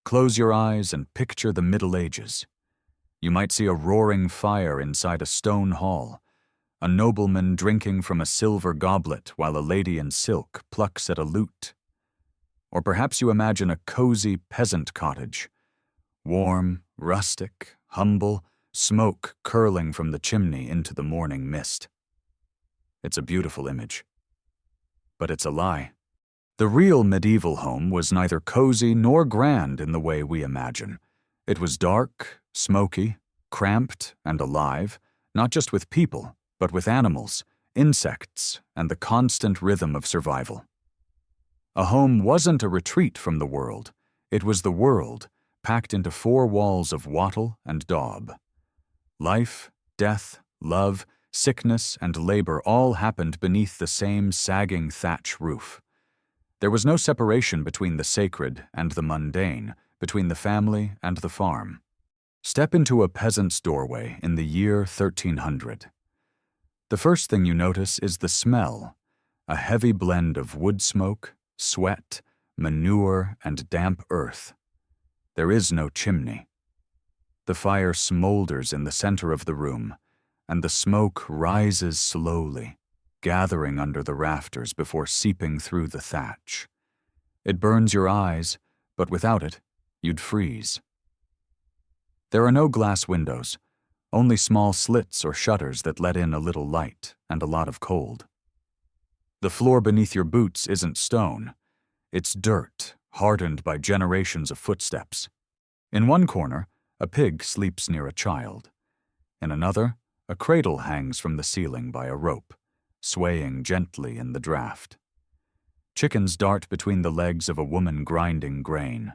Close your eyes and picture the Middle Ages. You might see a roaring fire inside a stone hall, a nobleman drinking from a silver goblet while a lady in silk plucks at a lute. Or perhaps you imagine a cozy peasant cottage, warm, rustic, humble, smoke curling from the chimney into the morning mist. It's a beautiful image. But it's a lie. The real medieval home was neither cozy nor grand in the way we imagine. It was dark, smoky, cramped, and alive, not just with people, but with animals, insects, and the constant rhythm of survival. A home wasn't a retreat from the world. It was the world, packed into 4 walls of wattle and daub. Life, death, love, sickness, and labor all happened beneath the same sagging thatch roof. There was no separation between the sacred and the mundane, between the family and the farm. Step into a peasant's doorway in the year 1300. The first thing you notice is the smell, a heavy blend of wood smoke, sweat, manure, and damp earth. There is no chimney. The fire smolders in the center of the room, and the smoke rises slowly, gathering under the rafters before seeping through the thatch. It burns your eyes, but without it, you'd freeze. There are no glass windows, only small slits or shutters that let in a little light and a lot of cold. The floor beneath your boots isn't stone. It's dirt, hardened by generations of footsteps. In one corner, a pig sleeps near a child. In another, a cradle hangs from the ceiling by a rope, swaying gently in the draft. Chickens dart between the legs of a woman grinding grain.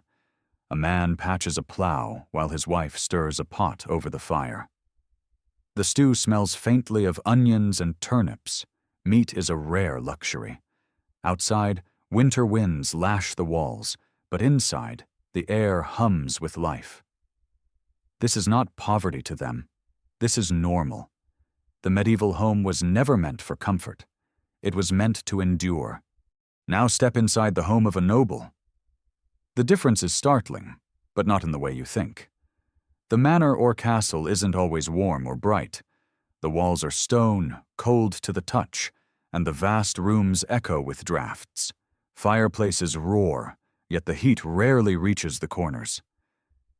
A man patches a plow while his wife stirs a pot over the fire. The stew smells faintly of onions and turnips. Meat is a rare luxury. Outside, winter winds lash the walls, but inside, the air hums with life. This is not poverty to them. This is normal. The medieval home was never meant for comfort. It was meant to endure. Now step inside the home of a noble. The difference is startling, but not in the way you think. The manor or castle isn't always warm or bright. The walls are stone, cold to the touch, and the vast rooms echo with drafts. Fireplaces roar, yet the heat rarely reaches the corners.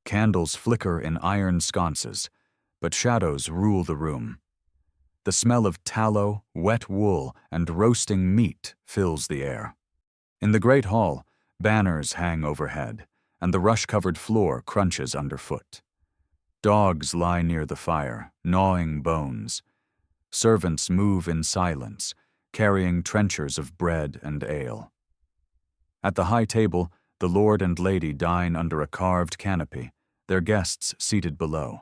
Candles flicker in iron sconces, but shadows rule the room. The smell of tallow, wet wool, and roasting meat fills the air. In the great hall, banners hang overhead, and the rush-covered floor crunches underfoot. Dogs lie near the fire, gnawing bones. Servants move in silence, carrying trenchers of bread and ale. At the high table, the lord and lady dine under a carved canopy, their guests seated below.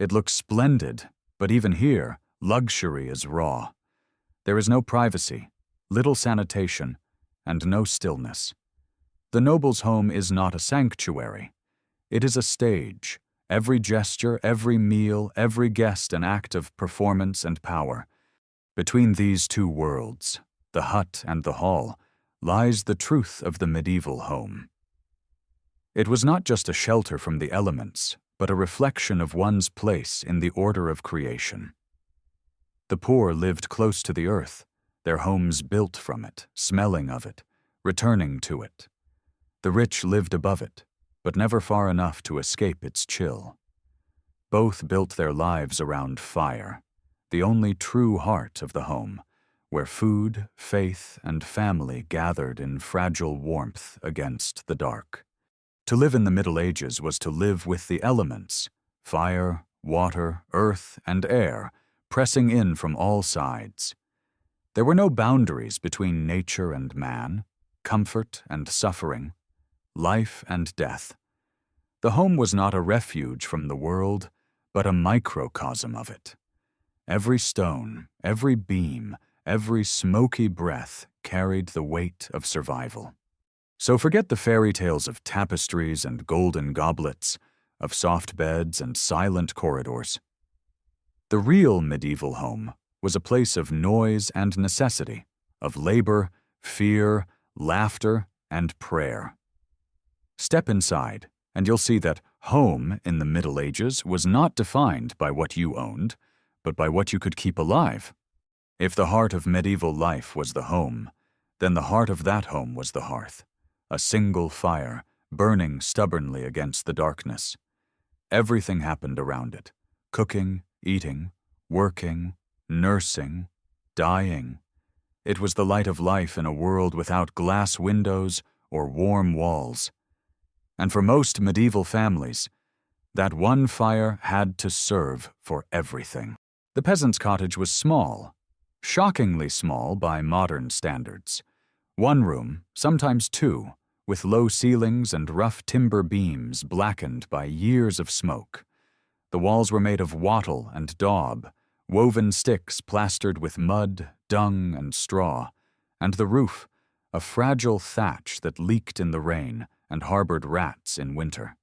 It looks splendid, but even here, luxury is raw. There is no privacy, little sanitation, and no stillness. The noble's home is not a sanctuary. It is a stage. Every gesture, every meal, every guest an act of performance and power. Between these two worlds, the hut and the hall, lies the truth of the medieval home. It was not just a shelter from the elements, but a reflection of one's place in the order of creation. The poor lived close to the earth, their homes built from it, smelling of it, returning to it. The rich lived above it, but never far enough to escape its chill. Both built their lives around fire, the only true heart of the home, where food, faith, and family gathered in fragile warmth against the dark. To live in the Middle Ages was to live with the elements, fire, water, earth, and air, pressing in from all sides. There were no boundaries between nature and man, comfort and suffering, life and death. The home was not a refuge from the world, but a microcosm of it. Every stone, every beam, every smoky breath carried the weight of survival. So forget the fairy tales of tapestries and golden goblets, of soft beds and silent corridors. The real medieval home was a place of noise and necessity, of labor, fear, laughter, and prayer. Step inside, and you'll see that home in the Middle Ages was not defined by what you owned, but by what you could keep alive. If the heart of medieval life was the home, then the heart of that home was the hearth, a single fire burning stubbornly against the darkness. Everything happened around it: cooking, eating, working, nursing, dying. It was the light of life in a world without glass windows or warm walls. And for most medieval families, that one fire had to serve for everything. The peasant's cottage was small, shockingly small by modern standards. One room, sometimes two, with low ceilings and rough timber beams blackened by years of smoke. The walls were made of wattle and daub, woven sticks plastered with mud, dung, and straw, and the roof, a fragile thatch that leaked in the rain and harbored rats in winter.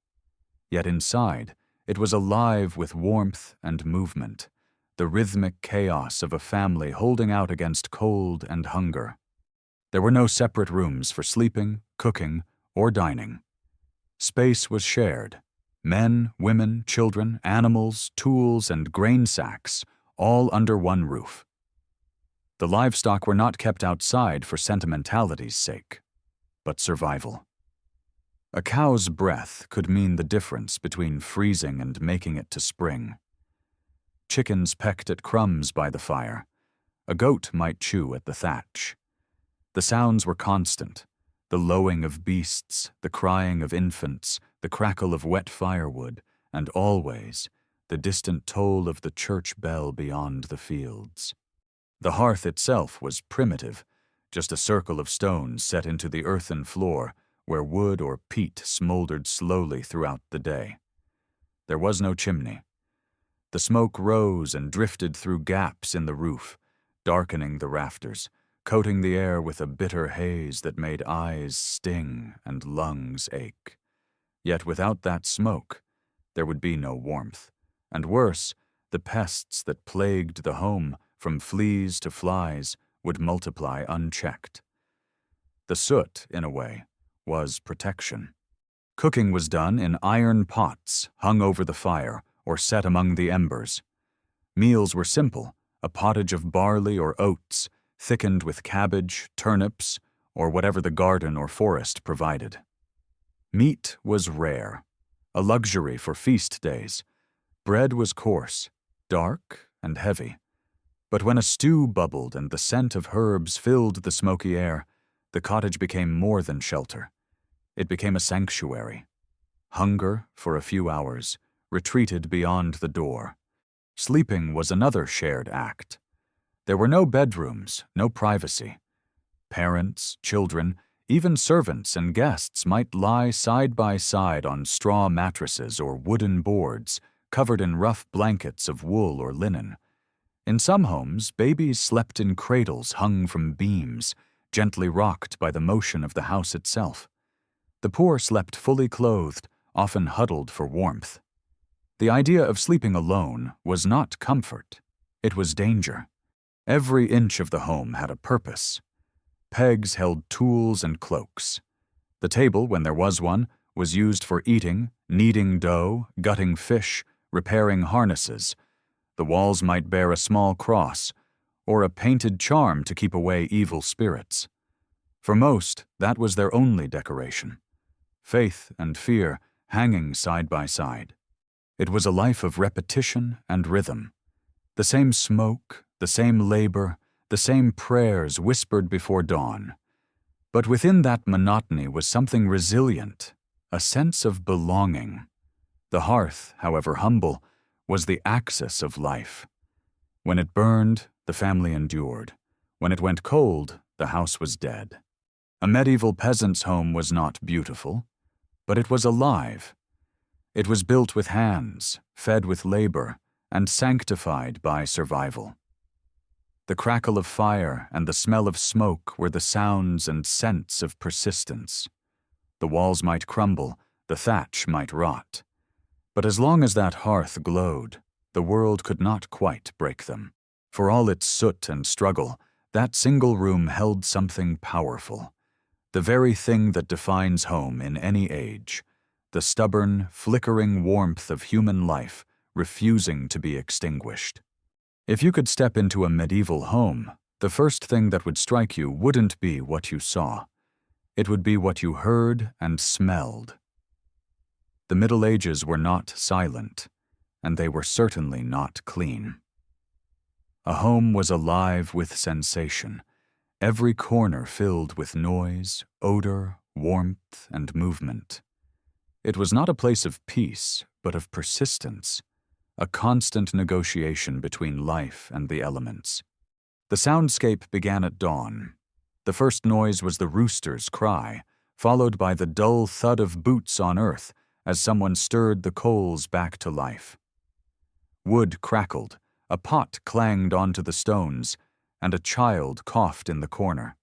Yet inside, it was alive with warmth and movement, the rhythmic chaos of a family holding out against cold and hunger. There were no separate rooms for sleeping, cooking, or dining. Space was shared. Men, women, children, animals, tools, and grain sacks, all under one roof. The livestock were not kept outside for sentimentality's sake, but survival. A cow's breath could mean the difference between freezing and making it to spring. Chickens pecked at crumbs by the fire. A goat might chew at the thatch. The sounds were constant: the lowing of beasts, the crying of infants, the crackle of wet firewood, and always the distant toll of the church bell beyond the fields. The hearth itself was primitive, just a circle of stones set into the earthen floor where wood or peat smoldered slowly throughout the day. There was no chimney. The smoke rose and drifted through gaps in the roof, darkening the rafters, coating the air with a bitter haze that made eyes sting and lungs ache. Yet without that smoke, there would be no warmth, and worse, the pests that plagued the home, from fleas to flies, would multiply unchecked. The soot, in a way, was protection. Cooking was done in iron pots hung over the fire or set among the embers. Meals were simple: a pottage of barley or oats, thickened with cabbage, turnips, or whatever the garden or forest provided. Meat was rare, a luxury for feast days. Bread was coarse, dark, and heavy. But when a stew bubbled and the scent of herbs filled the smoky air, the cottage became more than shelter. It became a sanctuary. Hunger, for a few hours, retreated beyond the door. Sleeping was another shared act. There were no bedrooms, no privacy. Parents, children, even servants and guests might lie side by side on straw mattresses or wooden boards, covered in rough blankets of wool or linen. In some homes, babies slept in cradles hung from beams, gently rocked by the motion of the house itself. The poor slept fully clothed, often huddled for warmth. The idea of sleeping alone was not comfort. It was danger. Every inch of the home had a purpose. Pegs held tools and cloaks. The table, when there was one, was used for eating, kneading dough, gutting fish, repairing harnesses. The walls might bear a small cross, or a painted charm to keep away evil spirits. For most, that was their only decoration. Faith and fear hanging side by side. It was a life of repetition and rhythm. The same smoke, the same labor, the same prayers whispered before dawn. But within that monotony was something resilient, a sense of belonging. The hearth, however humble, was the axis of life. When it burned, the family endured. When it went cold, the house was dead. A medieval peasant's home was not beautiful, but it was alive. It was built with hands, fed with labor, and sanctified by survival. The crackle of fire and the smell of smoke were the sounds and scents of persistence. The walls might crumble, the thatch might rot. But as long as that hearth glowed, the world could not quite break them. For all its soot and struggle, that single room held something powerful. The very thing that defines home in any age, the stubborn, flickering warmth of human life refusing to be extinguished. If you could step into a medieval home, the first thing that would strike you wouldn't be what you saw. It would be what you heard and smelled. The Middle Ages were not silent, and they were certainly not clean. A home was alive with sensation, every corner filled with noise, odor, warmth, and movement. It was not a place of peace, but of persistence, a constant negotiation between life and the elements. The soundscape began at dawn. The first noise was the rooster's cry, followed by the dull thud of boots on earth as someone stirred the coals back to life. Wood crackled, a pot clanged onto the stones, and a child coughed in the corner.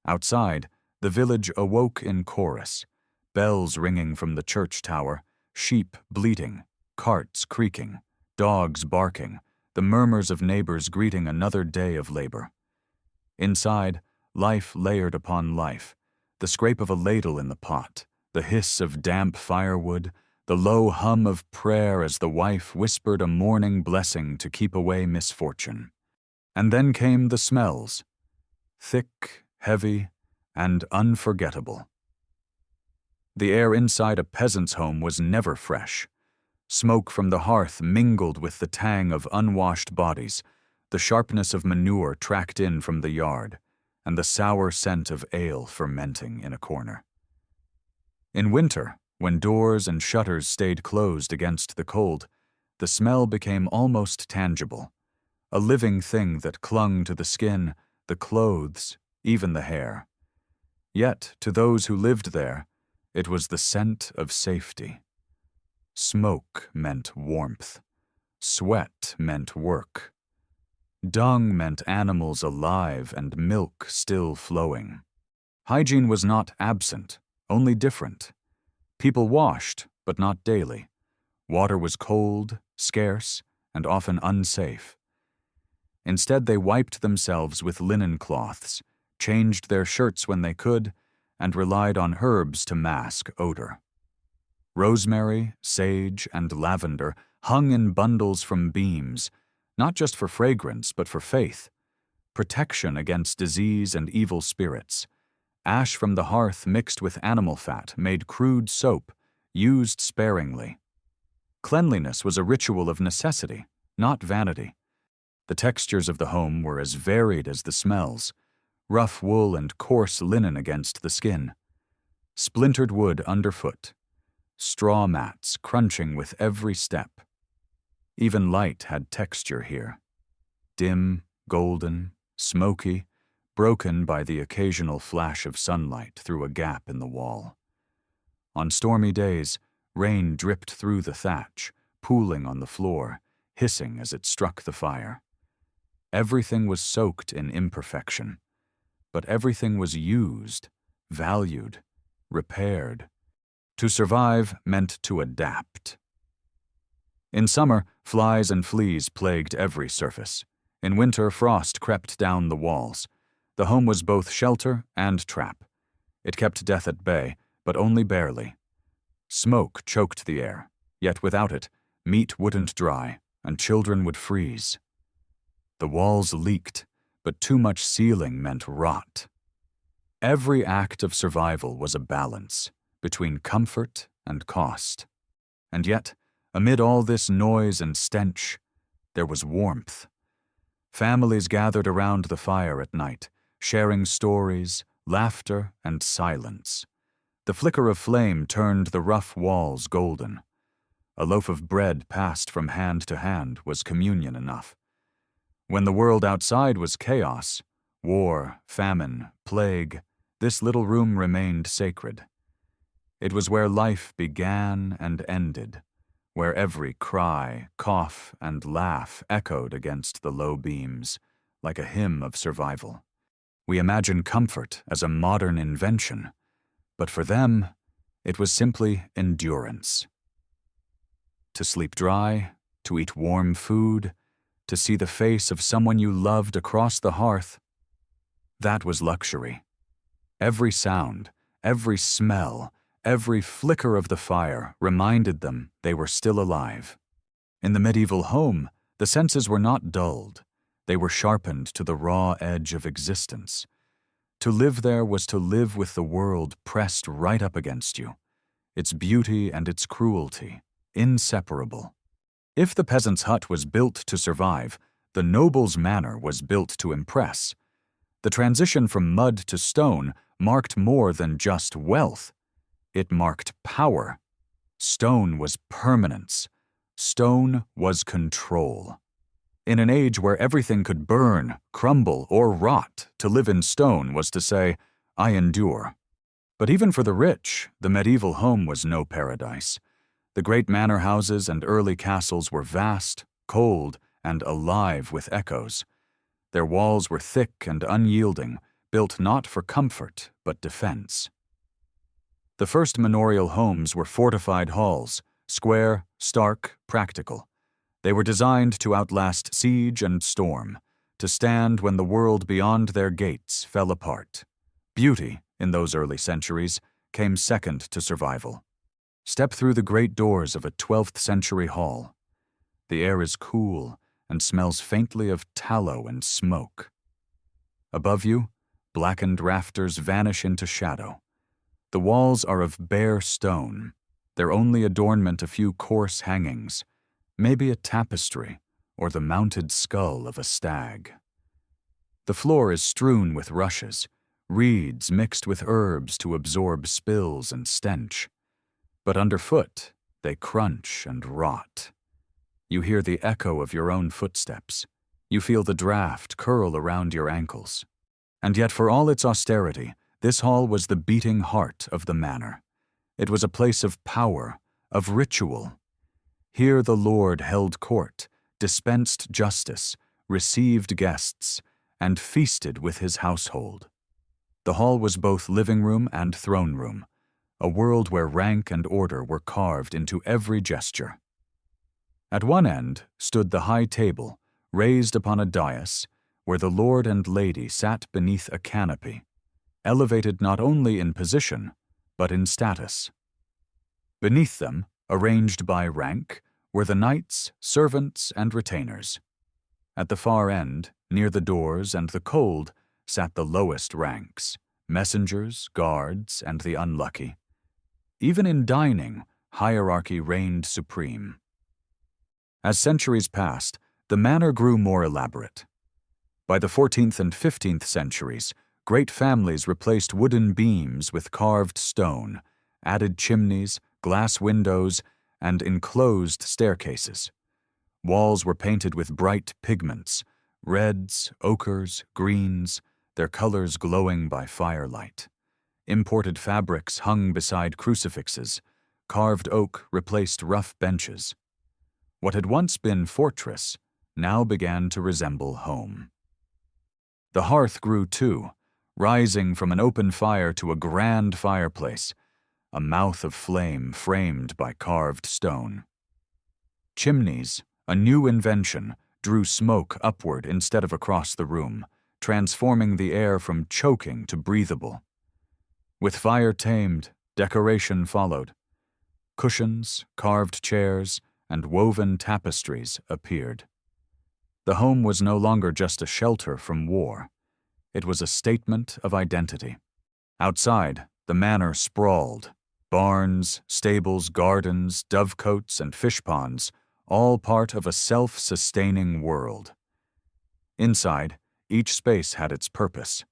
Outside, the village awoke in chorus, bells ringing from the church tower, sheep bleating, carts creaking, dogs barking, the murmurs of neighbors greeting another day of labor. Inside, life layered upon life, the scrape of a ladle in the pot, the hiss of damp firewood, the low hum of prayer as the wife whispered a morning blessing to keep away misfortune. And then came the smells, thick, heavy, and unforgettable. The air inside a peasant's home was never fresh. Smoke from the hearth mingled with the tang of unwashed bodies, the sharpness of manure tracked in from the yard, and the sour scent of ale fermenting in a corner. In winter, when doors and shutters stayed closed against the cold, the smell became almost tangible, a living thing that clung to the skin, the clothes, even the hair. Yet, to those who lived there, it was the scent of safety. Smoke meant warmth. Sweat meant work. Dung meant animals alive and milk still flowing. Hygiene was not absent, only different. People washed, but not daily. Water was cold, scarce, and often unsafe. Instead, they wiped themselves with linen cloths, changed their shirts when they could, and relied on herbs to mask odor. Rosemary, sage, and lavender hung in bundles from beams, not just for fragrance but for faith, protection against disease and evil spirits. Ash from the hearth mixed with animal fat made crude soap, used sparingly. Cleanliness was a ritual of necessity, not vanity. The textures of the home were as varied as the smells, rough wool and coarse linen against the skin, splintered wood underfoot, straw mats crunching with every step. Even light had texture here, dim, golden, smoky, broken by the occasional flash of sunlight through a gap in the wall. On stormy days, rain dripped through the thatch, pooling on the floor, hissing as it struck the fire. Everything was soaked in imperfection, but everything was used, valued, repaired. To survive meant to adapt. In summer, flies and fleas plagued every surface. In winter, frost crept down the walls. The home was both shelter and trap. It kept death at bay, but only barely. Smoke choked the air, yet without it, meat wouldn't dry, and children would freeze. The walls leaked, but too much sealing meant rot. Every act of survival was a balance between comfort and cost. And yet, amid all this noise and stench, there was warmth. Families gathered around the fire at night, sharing stories, laughter, and silence. The flicker of flame turned the rough walls golden. A loaf of bread passed from hand to hand was communion enough. When the world outside was chaos, war, famine, plague, this little room remained sacred. It was where life began and ended, where every cry, cough, and laugh echoed against the low beams, like a hymn of survival. We imagine comfort as a modern invention, but for them, it was simply endurance. To sleep dry, to eat warm food, to see the face of someone you loved across the hearth, that was luxury. Every sound, every smell, every flicker of the fire reminded them they were still alive. In the medieval home, the senses were not dulled. They were sharpened to the raw edge of existence. To live there was to live with the world pressed right up against you, its beauty and its cruelty, inseparable. If the peasant's hut was built to survive, the noble's manor was built to impress. The transition from mud to stone marked more than just wealth. It marked power. Stone was permanence. Stone was control. In an age where everything could burn, crumble, or rot, to live in stone was to say, "I endure." But even for the rich, the medieval home was no paradise. The great manor houses and early castles were vast, cold, and alive with echoes. Their walls were thick and unyielding, built not for comfort, but defense. The first manorial homes were fortified halls, square, stark, practical. They were designed to outlast siege and storm, to stand when the world beyond their gates fell apart. Beauty, in those early centuries, came second to survival. Step through the great doors of a 12th century hall. The air is cool and smells faintly of tallow and smoke. Above you, blackened rafters vanish into shadow. The walls are of bare stone, their only adornment a few coarse hangings, maybe a tapestry or the mounted skull of a stag. The floor is strewn with rushes, reeds mixed with herbs to absorb spills and stench. But underfoot, they crunch and rot. You hear the echo of your own footsteps. You feel the draft curl around your ankles. And yet for all its austerity, this hall was the beating heart of the manor. It was a place of power, of ritual. Here the Lord held court, dispensed justice, received guests, and feasted with his household. The hall was both living room and throne room, a world where rank and order were carved into every gesture. At one end stood the high table, raised upon a dais, where the lord and lady sat beneath a canopy, elevated not only in position, but in status. Beneath them, arranged by rank, were the knights, servants, and retainers. At the far end, near the doors and the cold, sat the lowest ranks, messengers, guards, and the unlucky. Even in dining, hierarchy reigned supreme. As centuries passed, the manor grew more elaborate. By the 14th and 15th centuries, great families replaced wooden beams with carved stone, added chimneys, glass windows, and enclosed staircases. Walls were painted with bright pigments, reds, ochres, greens, their colors glowing by firelight. Imported fabrics hung beside crucifixes. Carved oak replaced rough benches. What had once been fortress now began to resemble home. The hearth grew too, rising from an open fire to a grand fireplace, a mouth of flame framed by carved stone. Chimneys, a new invention, drew smoke upward instead of across the room, transforming the air from choking to breathable. With fire tamed, decoration followed. Cushions, carved chairs, and woven tapestries appeared. The home was no longer just a shelter from war. It was a statement of identity. Outside, the manor sprawled. Barns, stables, gardens, dovecotes, and fish ponds, all part of a self-sustaining world. Inside, each space had its purpose.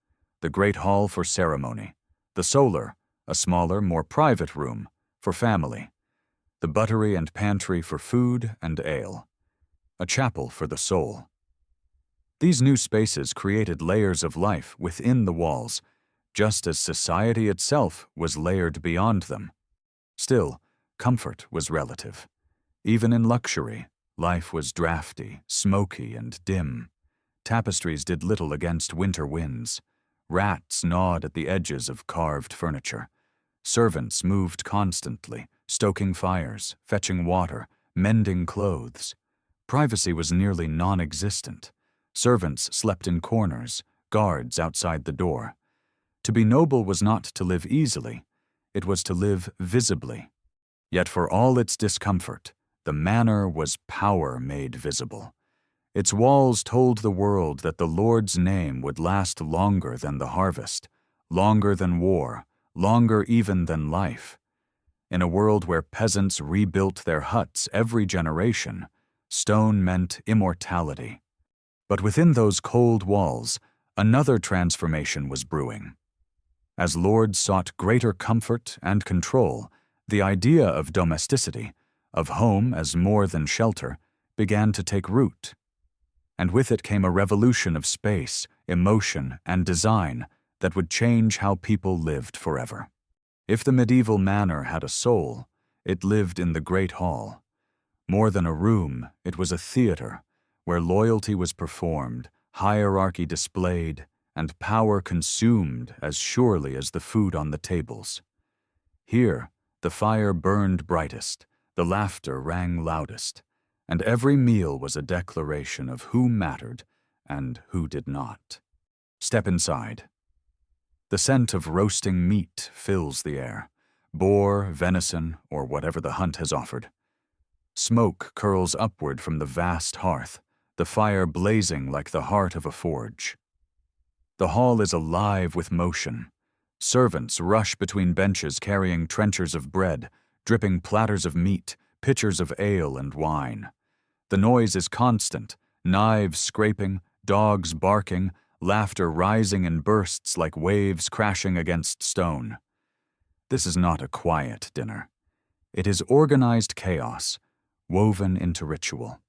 The great hall for ceremony. The solar, a smaller, more private room, for family. The buttery and pantry for food and ale. A chapel for the soul. These new spaces created layers of life within the walls, just as society itself was layered beyond them. Still, comfort was relative. Even in luxury, life was drafty, smoky, and dim. Tapestries did little against winter winds. Rats gnawed at the edges of carved furniture. Servants moved constantly, stoking fires, fetching water, mending clothes. Privacy was nearly non-existent. Servants slept in corners, guards outside the door. To be noble was not to live easily. it was to live visibly. Yet for all its discomfort, the manor was power made visible. Its walls told the world that the Lord's name would last longer than the harvest, longer than war, longer even than life. In a world where peasants rebuilt their huts every generation, stone meant immortality. But within those cold walls, another transformation was brewing. As lords sought greater comfort and control, the idea of domesticity, of home as more than shelter, began to take root. And with it came a revolution of space, emotion, and design that would change how people lived forever. If the medieval manor had a soul, it lived in the great hall. More than a room, it was a theater, where loyalty was performed, hierarchy displayed, and power consumed as surely as the food on the tables. Here, the fire burned brightest, the laughter rang loudest, and every meal was a declaration of who mattered and who did not. Step inside. The scent of roasting meat fills the air, boar, venison, or whatever the hunt has offered. Smoke curls upward from the vast hearth, the fire blazing like the heart of a forge. The hall is alive with motion. Servants rush between benches carrying trenchers of bread, dripping platters of meat, pitchers of ale and wine. The noise is constant, knives scraping, dogs barking, laughter rising in bursts like waves crashing against stone. This is not a quiet dinner. It is organized chaos, woven into ritual.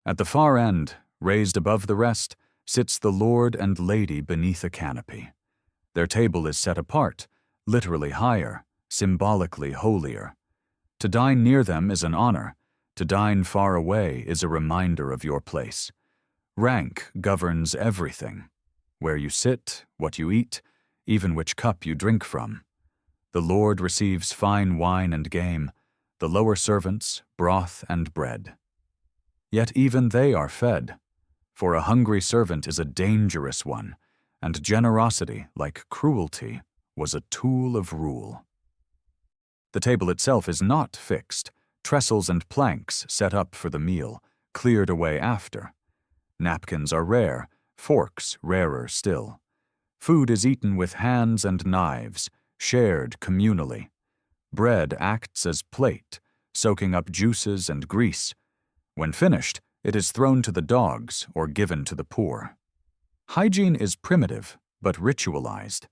At the far end, raised above the rest, sits the lord and lady beneath a canopy. Their table is set apart, literally higher, symbolically holier. To dine near them is an honor. To dine far away is a reminder of your place. Rank governs everything. Where you sit, what you eat, even which cup you drink from. The lord receives fine wine and game, the lower servants, broth and bread. Yet even they are fed, for a hungry servant is a dangerous one, and generosity, like cruelty, was a tool of rule. The table itself is not fixed, trestles and planks set up for the meal, cleared away after. Napkins are rare, forks rarer still. Food is eaten with hands and knives, shared communally. Bread acts as plate, soaking up juices and grease. When finished, it is thrown to the dogs or given to the poor. Hygiene is primitive, but ritualized.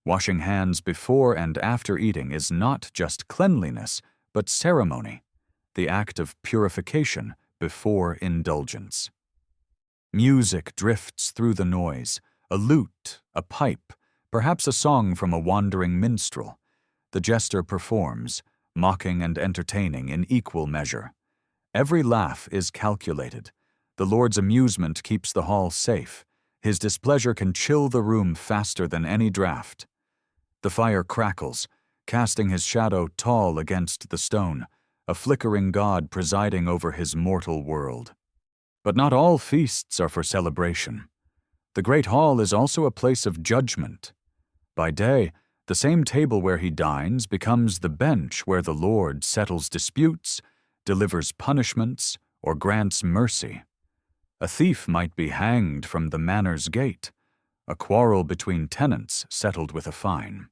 Washing hands before and after eating is not just cleanliness, but ceremony, the act of purification before indulgence. Music drifts through the noise, a lute, a pipe, perhaps a song from a wandering minstrel. The jester performs, mocking and entertaining in equal measure. Every laugh is calculated. The Lord's amusement keeps the hall safe. His displeasure can chill the room faster than any draught. The fire crackles, casting his shadow tall against the stone, a flickering god presiding over his mortal world. But not all feasts are for celebration. The great hall is also a place of judgment. By day, the same table where he dines becomes the bench where the Lord settles disputes, delivers punishments, or grants mercy. A thief might be hanged from the manor's gate, a quarrel between tenants settled with a fine.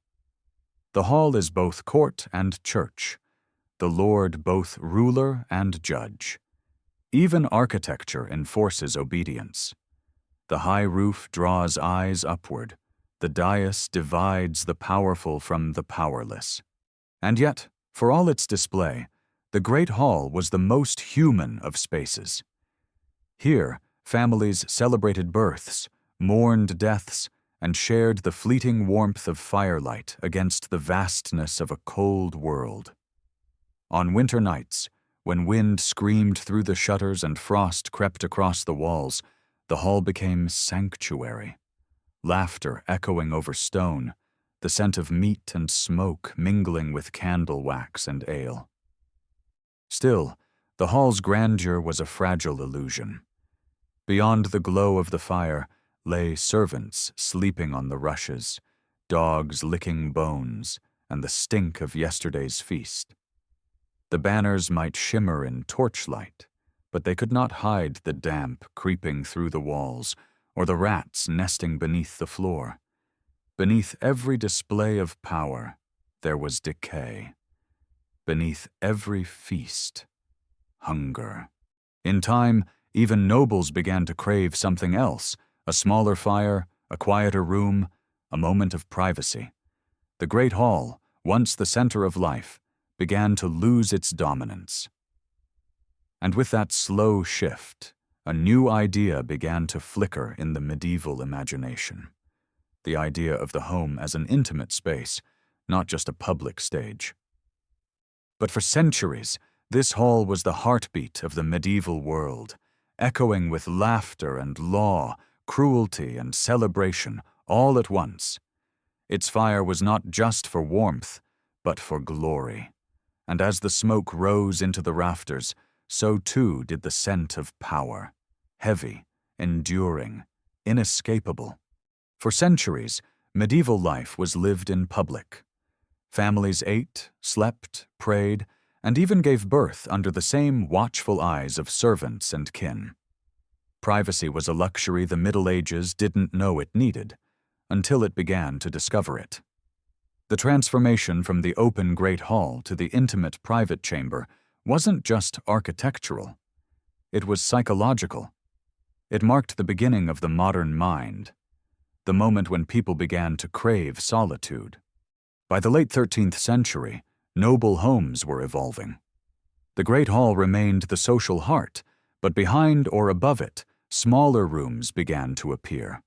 The hall is both court and church, the Lord both ruler and judge. Even architecture enforces obedience. The high roof draws eyes upward. The dais divides the powerful from the powerless. And yet, for all its display, the great hall was the most human of spaces. Here, families celebrated births, mourned deaths, and shared the fleeting warmth of firelight against the vastness of a cold world. On winter nights, when wind screamed through the shutters and frost crept across the walls, the hall became sanctuary. Laughter echoing over stone, the scent of meat and smoke mingling with candle wax and ale. Still, the hall's grandeur was a fragile illusion. Beyond the glow of the fire lay servants sleeping on the rushes, dogs licking bones, and the stink of yesterday's feast. The banners might shimmer in torchlight, but they could not hide the damp creeping through the walls or the rats nesting beneath the floor. Beneath every display of power, there was decay. Beneath every feast, hunger. In time, even nobles began to crave something else, a smaller fire, a quieter room, a moment of privacy. The great hall, once the center of life, began to lose its dominance. And with that slow shift, a new idea began to flicker in the medieval imagination. The idea of the home as an intimate space, not just a public stage. But for centuries, this hall was the heartbeat of the medieval world, echoing with laughter and law, cruelty and celebration, all at once. Its fire was not just for warmth, but for glory. And as the smoke rose into the rafters, so too did the scent of power, heavy, enduring, inescapable. For centuries, medieval life was lived in public. Families ate, slept, prayed, and even gave birth under the same watchful eyes of servants and kin. Privacy was a luxury the Middle Ages didn't know it needed, until it began to discover it. The transformation from the open great hall to the intimate private chamber wasn't just architectural. It was psychological. It marked the beginning of the modern mind, the moment when people began to crave solitude. By the late 13th century, noble homes were evolving. The great hall remained the social heart, but behind or above it, smaller rooms began to appear.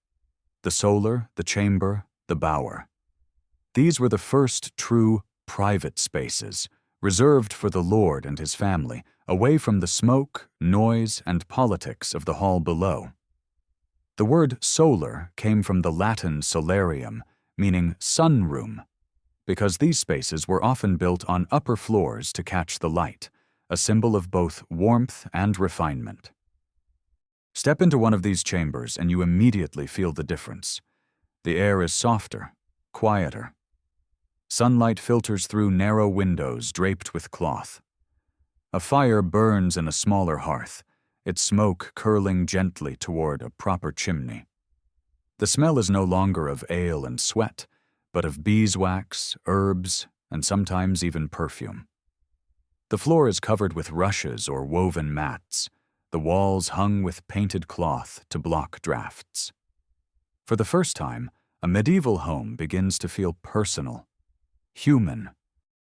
The solar, the chamber, the bower. These were the first true private spaces, reserved for the lord and his family, away from the smoke, noise, and politics of the hall below. The word solar came from the Latin solarium, meaning sunroom, because these spaces were often built on upper floors to catch the light, a symbol of both warmth and refinement. Step into one of these chambers and you immediately feel the difference. The air is softer, quieter. Sunlight filters through narrow windows draped with cloth. A fire burns in a smaller hearth, its smoke curling gently toward a proper chimney. The smell is no longer of ale and sweat, but of beeswax, herbs, and sometimes even perfume. The floor is covered with rushes or woven mats, the walls hung with painted cloth to block drafts. For the first time, a medieval home begins to feel personal, human.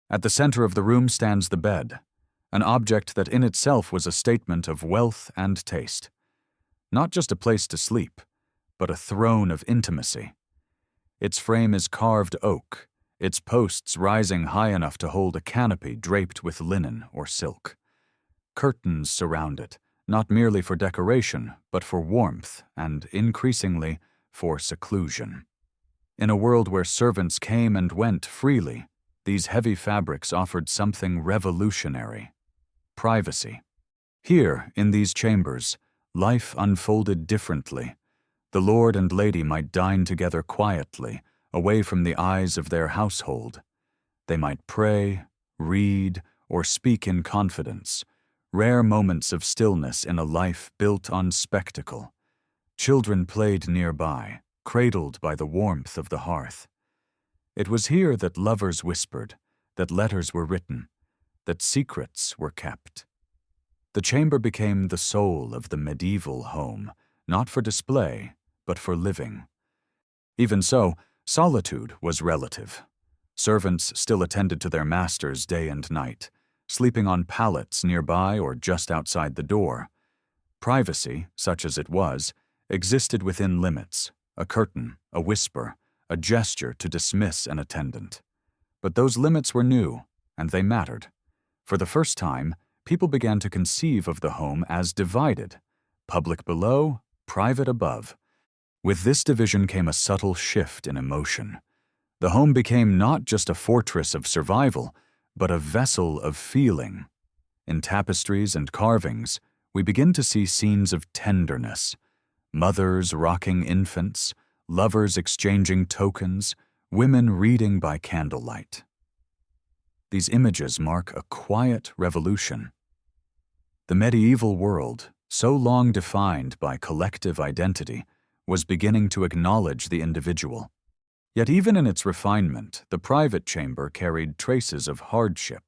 At the center of the room stands the bed, an object that in itself was a statement of wealth and taste. Not just a place to sleep, but a throne of intimacy. Its frame is carved oak, its posts rising high enough to hold a canopy draped with linen or silk. Curtains surround it, not merely for decoration, but for warmth and, increasingly, for seclusion. In a world where servants came and went freely, these heavy fabrics offered something revolutionary: privacy. Here, in these chambers, life unfolded differently. The lord and lady might dine together quietly, away from the eyes of their household. They might pray, read, or speak in confidence, rare moments of stillness in a life built on spectacle. Children played nearby, cradled by the warmth of the hearth. It was here that lovers whispered, that letters were written, that secrets were kept. The chamber became the soul of the medieval home, not for display, but for living. Even so, solitude was relative. Servants still attended to their masters day and night, sleeping on pallets nearby or just outside the door. Privacy, such as it was, existed within limits: a curtain, a whisper, a gesture to dismiss an attendant. But those limits were new, and they mattered. For the first time, people began to conceive of the home as divided: public below, private above. With this division came a subtle shift in emotion. The home became not just a fortress of survival, but a vessel of feeling. In tapestries and carvings, we begin to see scenes of tenderness: mothers rocking infants, lovers exchanging tokens, women reading by candlelight. these images mark a quiet revolution. The medieval world, so long defined by collective identity, was beginning to acknowledge the individual. Yet even in its refinement, the private chamber carried traces of hardship.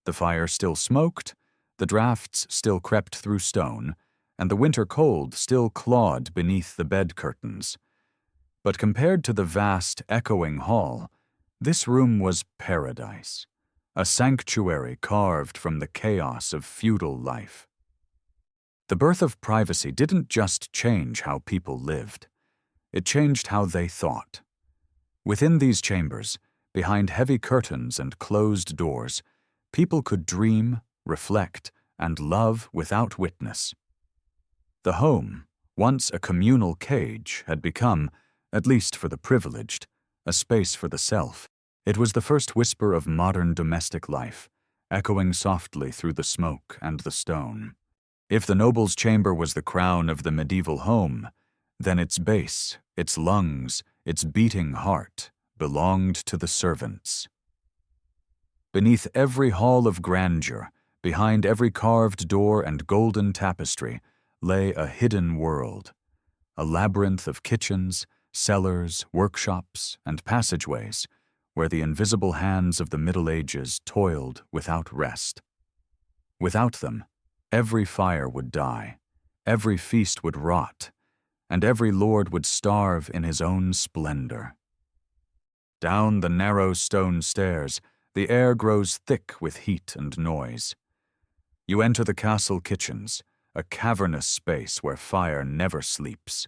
The fire still smoked, the draughts still crept through stone, and the winter cold still clawed beneath the bed curtains. But compared to the vast, echoing hall, this room was paradise, a sanctuary carved from the chaos of feudal life. The birth of privacy didn't just change how people lived. It changed how they thought. Within these chambers, behind heavy curtains and closed doors, people could dream, reflect, and love without witness. The home, once a communal cage, had become, at least for the privileged, a space for the self. It was the first whisper of modern domestic life, echoing softly through the smoke and the stone. If the noble's chamber was the crown of the medieval home, then its base, its lungs, its beating heart belonged to the servants. Beneath every hall of grandeur, behind every carved door and golden tapestry, lay a hidden world, a labyrinth of kitchens, cellars, workshops, and passageways where the invisible hands of the Middle Ages toiled without rest. Without them, every fire would die, every feast would rot, and every lord would starve in his own splendor. Down the narrow stone stairs, the air grows thick with heat and noise. You enter the castle kitchens, a cavernous space where fire never sleeps.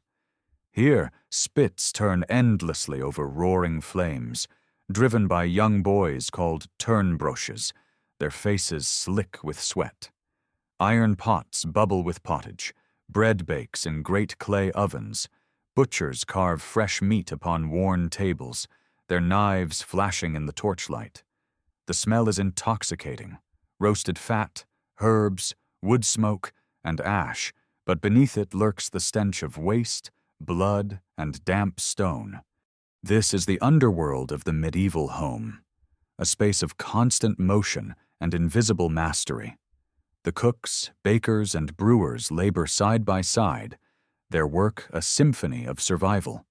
Here, spits turn endlessly over roaring flames, driven by young boys called turnbroshes, their faces slick with sweat. Iron pots bubble with pottage, bread bakes in great clay ovens, butchers carve fresh meat upon worn tables, their knives flashing in the torchlight. The smell is intoxicating, roasted fat, herbs, wood smoke, and ash, but beneath it lurks the stench of waste, blood, and damp stone. This is the underworld of the medieval home, a space of constant motion and invisible mastery. The cooks, bakers, and brewers labor side by side, their work a symphony of survival.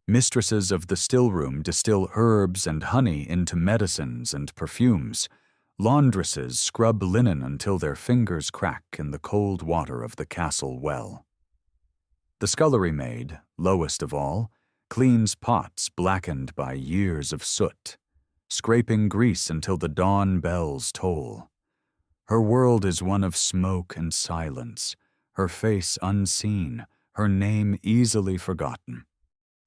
Mistresses of the stillroom distill herbs and honey into medicines and perfumes. Laundresses scrub linen until their fingers crack in the cold water of the castle well. The scullery maid, lowest of all, cleans pots blackened by years of soot, scraping grease until the dawn bells toll. Her world is one of smoke and silence, her face unseen, her name easily forgotten.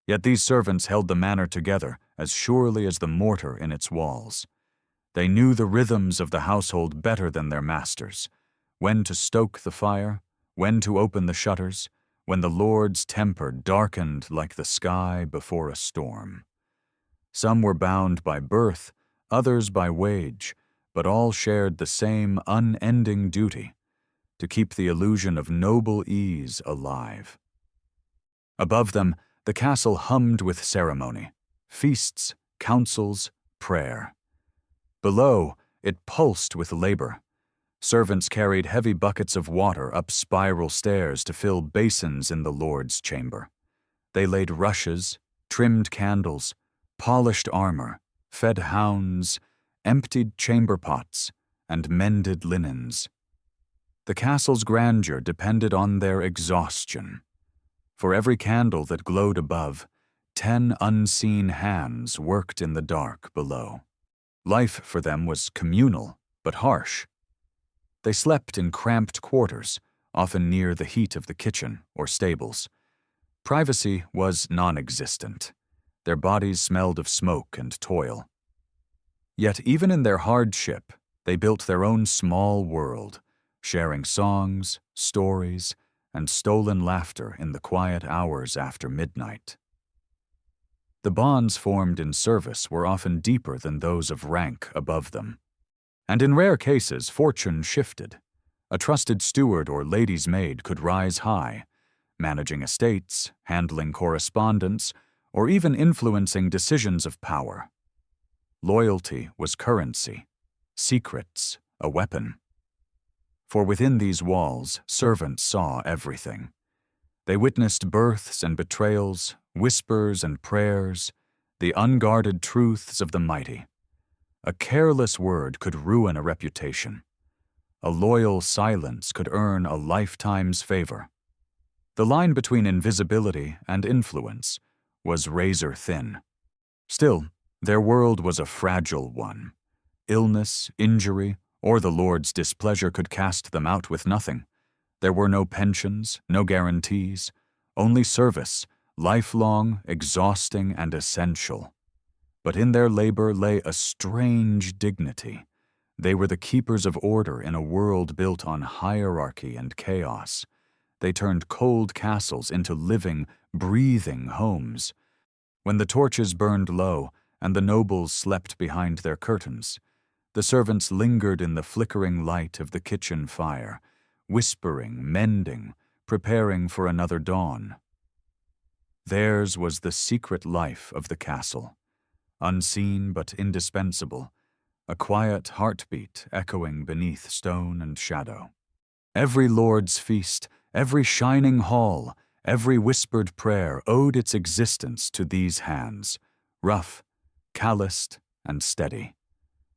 Yet these servants held the manor together as surely as the mortar in its walls. They knew the rhythms of the household better than their masters, when to stoke the fire, when to open the shutters, when the lord's temper darkened like the sky before a storm. Some were bound by birth, others by wage, but all shared the same unending duty, to keep the illusion of noble ease alive. Above them, the castle hummed with ceremony, feasts, councils, prayer. Below, it pulsed with labor. Servants carried heavy buckets of water up spiral stairs to fill basins in the Lord's chamber. They laid rushes, trimmed candles, polished armor, fed hounds, emptied chamber pots, and mended linens. The castle's grandeur depended on their exhaustion. For every candle that glowed above, 10 unseen hands worked in the dark below. Life for them was communal, but harsh. They slept in cramped quarters, often near the heat of the kitchen or stables. Privacy was non-existent. Their bodies smelled of smoke and toil. Yet even in their hardship, they built their own small world, sharing songs, stories, and stolen laughter in the quiet hours after midnight. The bonds formed in service were often deeper than those of rank above them. And in rare cases, fortune shifted. A trusted steward or lady's maid could rise high, managing estates, handling correspondence, or even influencing decisions of power. loyalty was currency, secrets a weapon. For within these walls, servants saw everything. They witnessed births and betrayals, whispers and prayers, the unguarded truths of the mighty. A careless word could ruin a reputation. A loyal silence could earn a lifetime's favor. The line between invisibility and influence was razor thin. Still, their world was a fragile one. Illness, injury, or the Lord's displeasure could cast them out with nothing. There were no pensions, no guarantees, only service, lifelong, exhausting, and essential. But in their labor lay a strange dignity. They were the keepers of order in a world built on hierarchy and chaos. They turned cold castles into living, breathing homes. When the torches burned low and the nobles slept behind their curtains, the servants lingered in the flickering light of the kitchen fire, whispering, mending, preparing for another dawn. Theirs was the secret life of the castle, unseen but indispensable, a quiet heartbeat echoing beneath stone and shadow. Every lord's feast, every shining hall, every whispered prayer owed its existence to these hands, rough, calloused, and steady.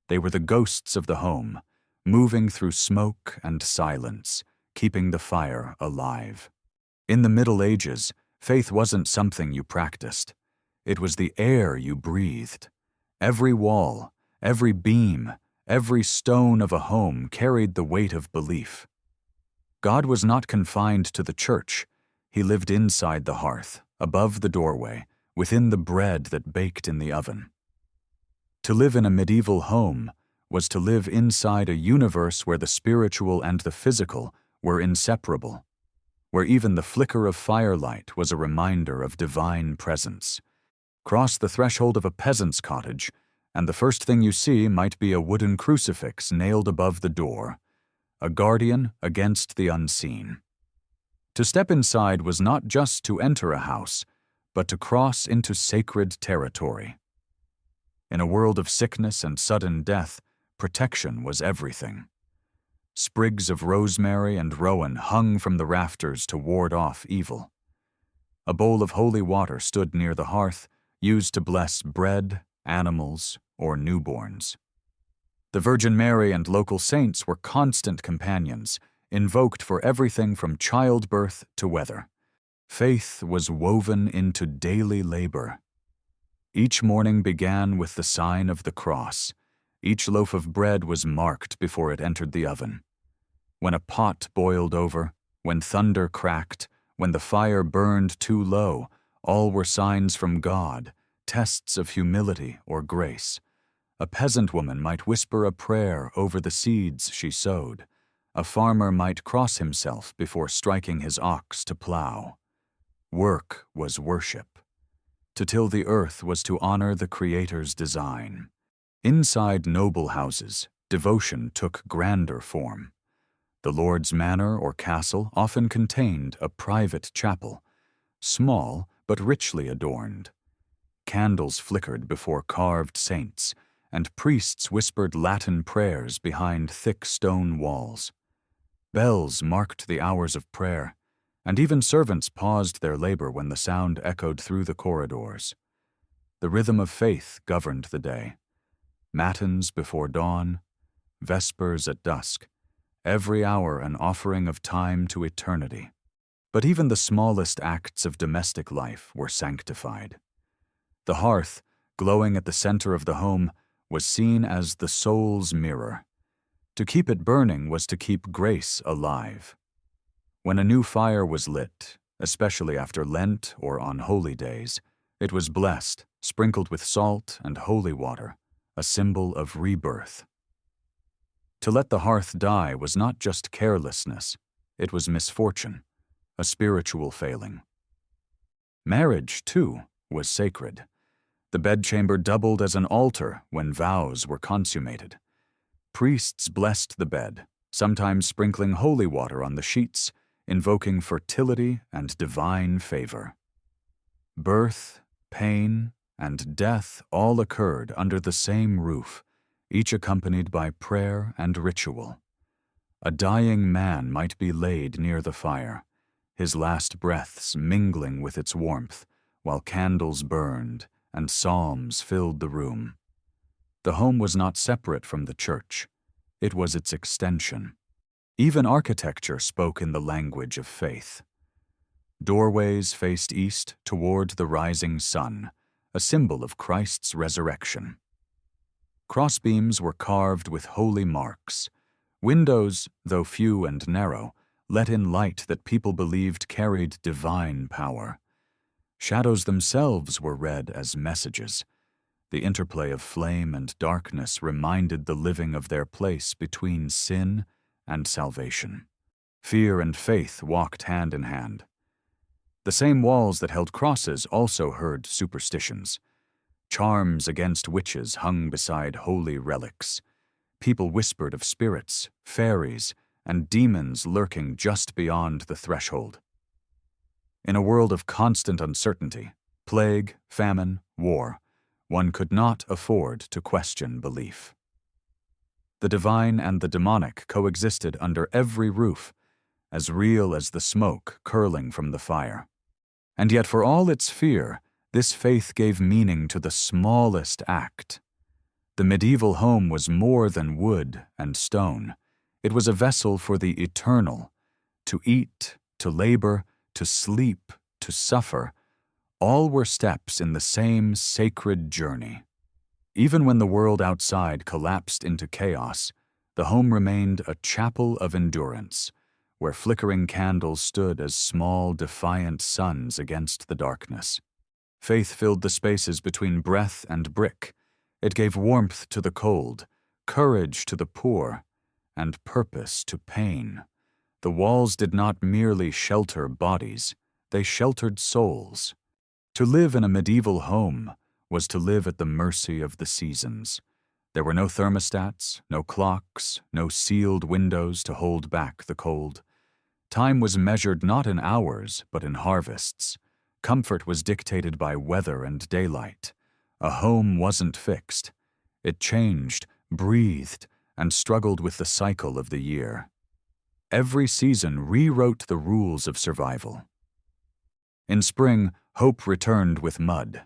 They were the ghosts of the home, moving through smoke and silence, keeping the fire alive. In the Middle Ages, faith wasn't something you practiced. It was the air you breathed. Every wall, every beam, every stone of a home carried the weight of belief. God was not confined to the church. He lived inside the hearth, above the doorway, within the bread that baked in the oven. To live in a medieval home was to live inside a universe where the spiritual and the physical were inseparable, where even the flicker of firelight was a reminder of divine presence. Cross the threshold of a peasant's cottage, and the first thing you see might be a wooden crucifix nailed above the door, a guardian against the unseen. To step inside was not just to enter a house, but to cross into sacred territory. In a world of sickness and sudden death, protection was everything. Sprigs of rosemary and rowan hung from the rafters to ward off evil. A bowl of holy water stood near the hearth, used to bless bread, animals, or newborns. The Virgin Mary and local saints were constant companions, invoked for everything from childbirth to weather. Faith was woven into daily labor. Each morning began with the sign of the cross. Each loaf of bread was marked before it entered the oven. When a pot boiled over, when thunder cracked, when the fire burned too low, all were signs from God, tests of humility or grace. A peasant woman might whisper a prayer over the seeds she sowed. A farmer might cross himself before striking his ox to plow. Work was worship. To till the earth was to honor the Creator's design. Inside noble houses, devotion took grander form. The Lord's manor or castle often contained a private chapel, small but richly adorned. Candles flickered before carved saints, and priests whispered Latin prayers behind thick stone walls. Bells marked the hours of prayer, and even servants paused their labor when the sound echoed through the corridors. The rhythm of faith governed the day. Matins before dawn, vespers at dusk, every hour an offering of time to eternity. But even the smallest acts of domestic life were sanctified. The hearth, glowing at the center of the home, was seen as the soul's mirror. To keep it burning was to keep grace alive. When a new fire was lit, especially after Lent or on holy days, it was blessed, sprinkled with salt and holy water, a symbol of rebirth. To let the hearth die was not just carelessness, it was misfortune, a spiritual failing. Marriage, too, was sacred. The bedchamber doubled as an altar when vows were consummated. Priests blessed the bed, sometimes sprinkling holy water on the sheets, invoking fertility and divine favor. Birth, pain, and death all occurred under the same roof, each accompanied by prayer and ritual. A dying man might be laid near the fire, his last breaths mingling with its warmth, while candles burned and psalms filled the room. The home was not separate from the church. It was its extension. Even architecture spoke in the language of faith. Doorways faced east toward the rising sun, a symbol of Christ's resurrection. Crossbeams were carved with holy marks. Windows, though few and narrow, let in light that people believed carried divine power. Shadows themselves were read as messages. The interplay of flame and darkness reminded the living of their place between sin and salvation. Fear and faith walked hand in hand. The same walls that held crosses also heard superstitions. Charms against witches hung beside holy relics. People whispered of spirits, fairies, and demons lurking just beyond the threshold. In a world of constant uncertainty, plague, famine, war, one could not afford to question belief. The divine and the demonic coexisted under every roof, as real as the smoke curling from the fire. And yet for all its fear, this faith gave meaning to the smallest act. The medieval home was more than wood and stone. It was a vessel for the eternal, to eat, to labor, to sleep, to suffer. All were steps in the same sacred journey. Even when the world outside collapsed into chaos, the home remained a chapel of endurance, where flickering candles stood as small, defiant suns against the darkness. Faith filled the spaces between breath and brick. It gave warmth to the cold, courage to the poor, and purpose to pain. The walls did not merely shelter bodies, they sheltered souls. To live in a medieval home was to live at the mercy of the seasons. There were no thermostats, no clocks, no sealed windows to hold back the cold. Time was measured not in hours, but in harvests. Comfort was dictated by weather and daylight. A home wasn't fixed. It changed, breathed, and struggled with the cycle of the year. Every season rewrote the rules of survival. In spring, hope returned with mud.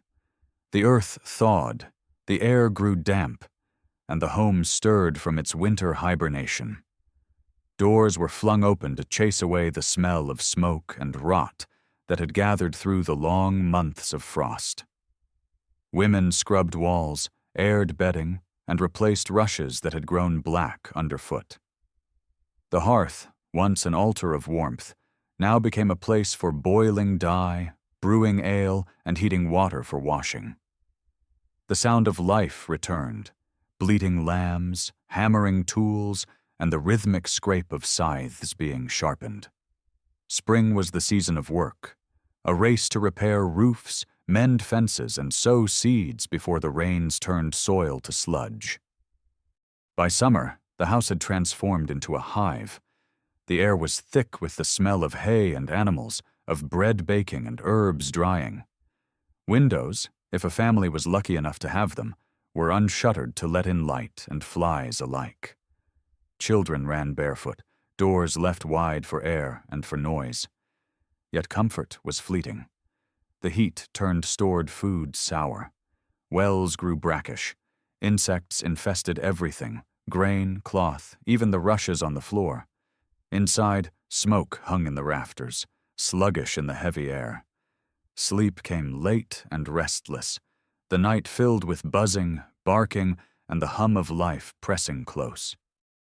The earth thawed, the air grew damp, and the home stirred from its winter hibernation. Doors were flung open to chase away the smell of smoke and rot that had gathered through the long months of frost. Women scrubbed walls, aired bedding, and replaced rushes that had grown black underfoot. The hearth, once an altar of warmth, now became a place for boiling dye, brewing ale, and heating water for washing. The sound of life returned, bleating lambs, hammering tools, and the rhythmic scrape of scythes being sharpened. Spring was the season of work, a race to repair roofs, mend fences, and sow seeds before the rains turned soil to sludge. By summer, the house had transformed into a hive. The air was thick with the smell of hay and animals, of bread baking and herbs drying. Windows, if a family was lucky enough to have them, were unshuttered to let in light and flies alike. Children ran barefoot, doors left wide for air and for noise. Yet comfort was fleeting. The heat turned stored food sour. Wells grew brackish. Insects infested everything, grain, cloth, even the rushes on the floor. Inside, smoke hung in the rafters, sluggish in the heavy air. Sleep came late and restless, the night filled with buzzing, barking, and the hum of life pressing close.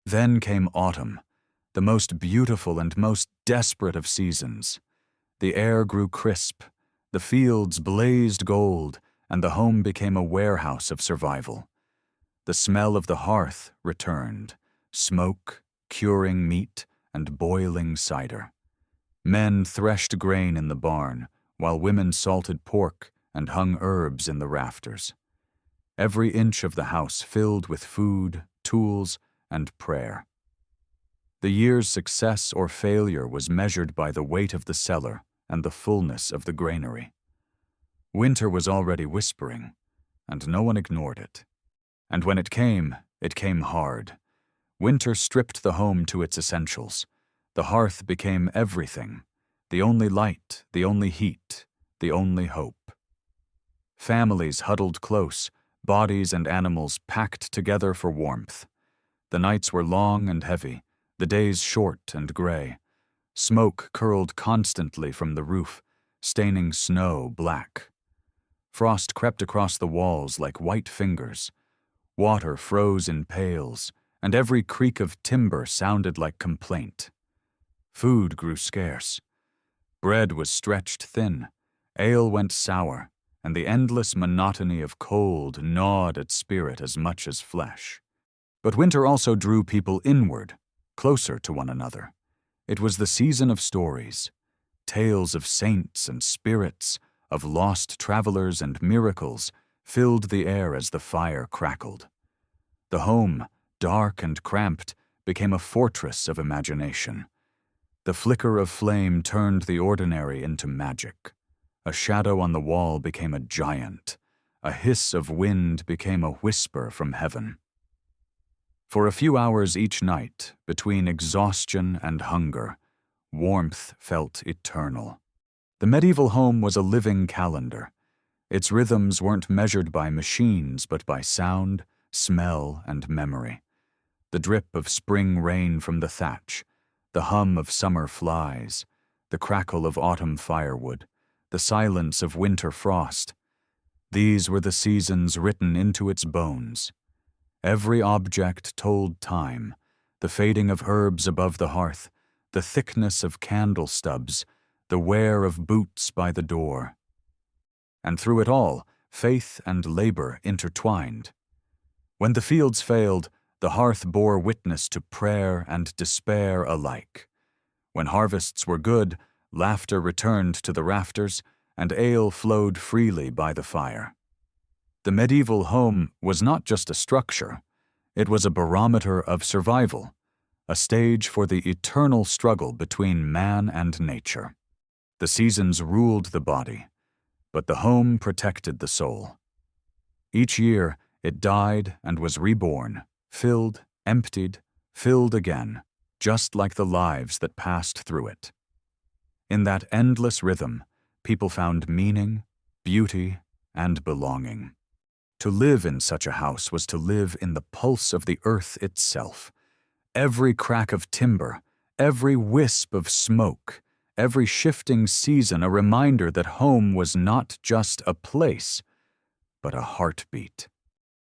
Then came autumn, the most beautiful and most desperate of seasons. The air grew crisp, the fields blazed gold, and the home became a warehouse of survival. The smell of the hearth returned, smoke, curing meat, and boiling cider. Men threshed grain in the barn, while women salted pork and hung herbs in the rafters. Every inch of the house filled with food, tools, and prayer. The year's success or failure was measured by the weight of the cellar and the fullness of the granary. Winter was already whispering, and no one ignored it. And when it came hard. Winter stripped the home to its essentials. The hearth became everything, the only light, the only heat, the only hope. Families huddled close, bodies and animals packed together for warmth. The nights were long and heavy, the days short and gray. Smoke curled constantly from the roof, staining snow black. Frost crept across the walls like white fingers. Water froze in pails, and every creak of timber sounded like complaint. Food grew scarce. Bread was stretched thin, ale went sour, and the endless monotony of cold gnawed at spirit as much as flesh. But winter also drew people inward, closer to one another. It was the season of stories, tales of saints and spirits, of lost travelers and miracles, filled the air as the fire crackled. The home, dark and cramped, became a fortress of imagination. The flicker of flame turned the ordinary into magic. A shadow on the wall became a giant. A hiss of wind became a whisper from heaven. For a few hours each night, between exhaustion and hunger, warmth felt eternal. The medieval home was a living calendar. Its rhythms weren't measured by machines, but by sound, smell, and memory. The drip of spring rain from the thatch, the hum of summer flies, the crackle of autumn firewood, the silence of winter frost. These were the seasons written into its bones. Every object told time, the fading of herbs above the hearth, the thickness of candle stubs, the wear of boots by the door. And through it all, faith and labor intertwined. When the fields failed, the hearth bore witness to prayer and despair alike. When harvests were good, laughter returned to the rafters, and ale flowed freely by the fire. The medieval home was not just a structure, it was a barometer of survival, a stage for the eternal struggle between man and nature. The seasons ruled the body, but the home protected the soul. Each year, it died and was reborn, filled, emptied, filled again, just like the lives that passed through it. In that endless rhythm, people found meaning, beauty, and belonging. To live in such a house was to live in the pulse of the earth itself. Every crack of timber, every wisp of smoke, every shifting season a reminder that home was not just a place, but a heartbeat.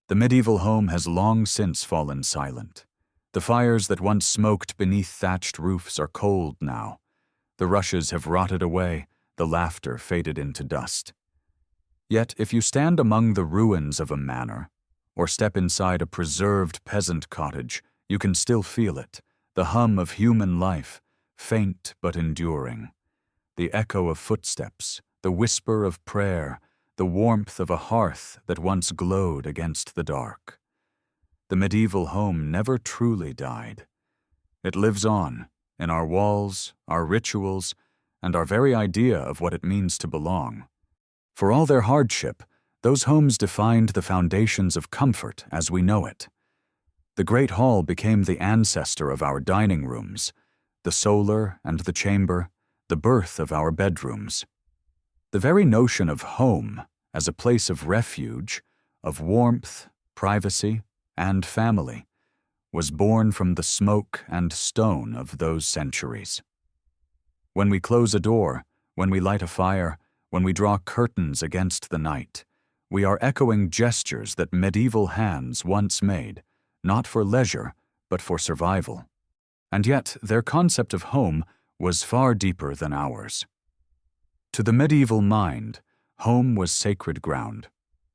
The medieval home has long since fallen silent. The fires that once smoked beneath thatched roofs are cold now. The rushes have rotted away, the laughter faded into dust. Yet if you stand among the ruins of a manor, or step inside a preserved peasant cottage, you can still feel it, the hum of human life, faint but enduring. The echo of footsteps, the whisper of prayer, the warmth of a hearth that once glowed against the dark. The medieval home never truly died. It lives on, in our walls, our rituals, and our very idea of what it means to belong. For all their hardship, those homes defined the foundations of comfort as we know it. The great hall became the ancestor of our dining rooms, the solar and the chamber, the birth of our bedrooms. The very notion of home as a place of refuge, of warmth, privacy, and family, was born from the smoke and stone of those centuries. When we close a door, when we light a fire, when we draw curtains against the night, we are echoing gestures that medieval hands once made, not for leisure, but for survival. And yet their concept of home was far deeper than ours. To the medieval mind, home was sacred ground,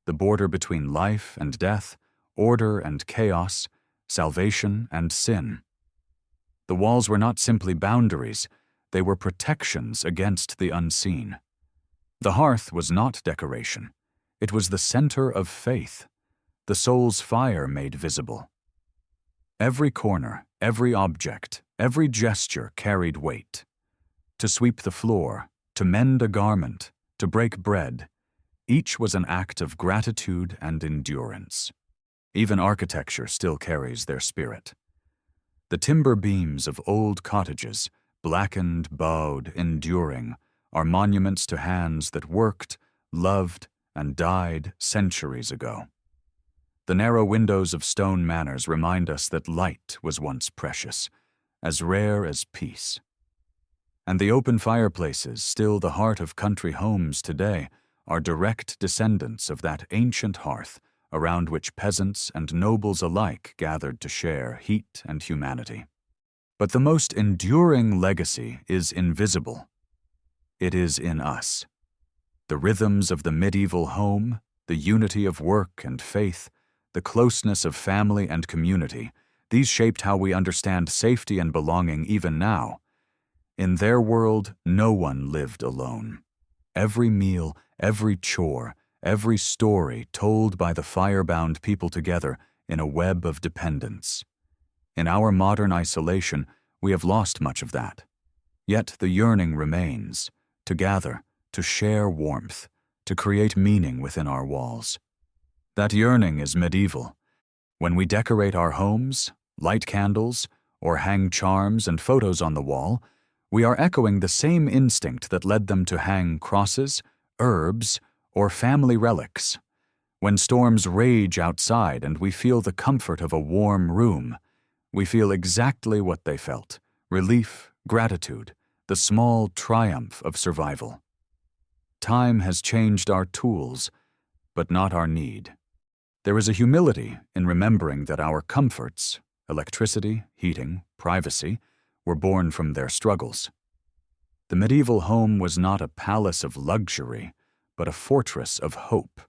the border between life and death, order and chaos, salvation and sin. The walls were not simply boundaries, they were protections against the unseen. The hearth was not decoration. It was the center of faith, the soul's fire made visible. Every corner, every object, every gesture carried weight. To sweep the floor, to mend a garment, to break bread, each was an act of gratitude and endurance. Even architecture still carries their spirit. The timber beams of old cottages, blackened, bowed, enduring, are monuments to hands that worked, loved, and died centuries ago. The narrow windows of stone manors remind us that light was once precious, as rare as peace. And the open fireplaces, still the heart of country homes today, are direct descendants of that ancient hearth around which peasants and nobles alike gathered to share heat and humanity. But the most enduring legacy is invisible. It is in us. The rhythms of the medieval home, the unity of work and faith, the closeness of family and community, these shaped how we understand safety and belonging even now. In their world, no one lived alone. Every meal, every chore, every story told by the fire-bound people together in a web of dependence. In our modern isolation, we have lost much of that. Yet the yearning remains, to gather, to share warmth, to create meaning within our walls. That yearning is medieval. When we decorate our homes, light candles, or hang charms and photos on the wall, we are echoing the same instinct that led them to hang crosses, herbs, or family relics. When storms rage outside and we feel the comfort of a warm room, we feel exactly what they felt: relief, gratitude, the small triumph of survival. Time has changed our tools, but not our need. There is a humility in remembering that our comforts, electricity, heating, privacy, were born from their struggles. The medieval home was not a palace of luxury, but a fortress of hope.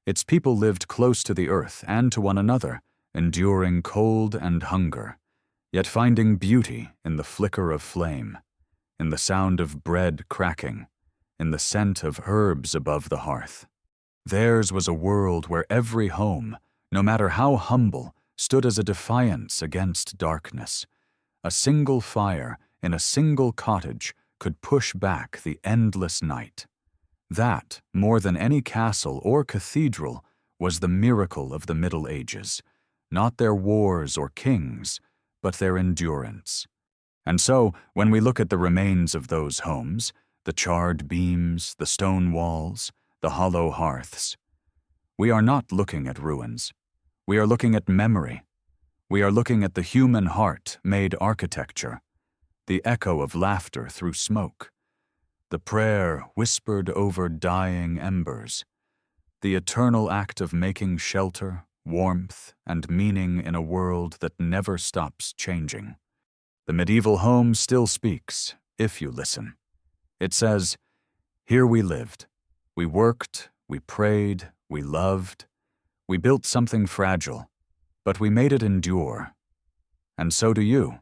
Its people lived close to the earth and to one another, enduring cold and hunger, yet finding beauty in the flicker of flame, in the sound of bread cracking, in the scent of herbs above the hearth. Theirs was a world where every home, no matter how humble, stood as a defiance against darkness. A single fire in a single cottage could push back the endless night. That, more than any castle or cathedral, was the miracle of the Middle Ages, not their wars or kings, but their endurance. And so, when we look at the remains of those homes, the charred beams, the stone walls, the hollow hearths, we are not looking at ruins. We are looking at memory. We are looking at the human heart made architecture, the echo of laughter through smoke, the prayer whispered over dying embers, the eternal act of making shelter, warmth, and meaning in a world that never stops changing. The medieval home still speaks, if you listen. It says, "Here we lived. We worked, we prayed, we loved. We built something fragile, but we made it endure. And so do you."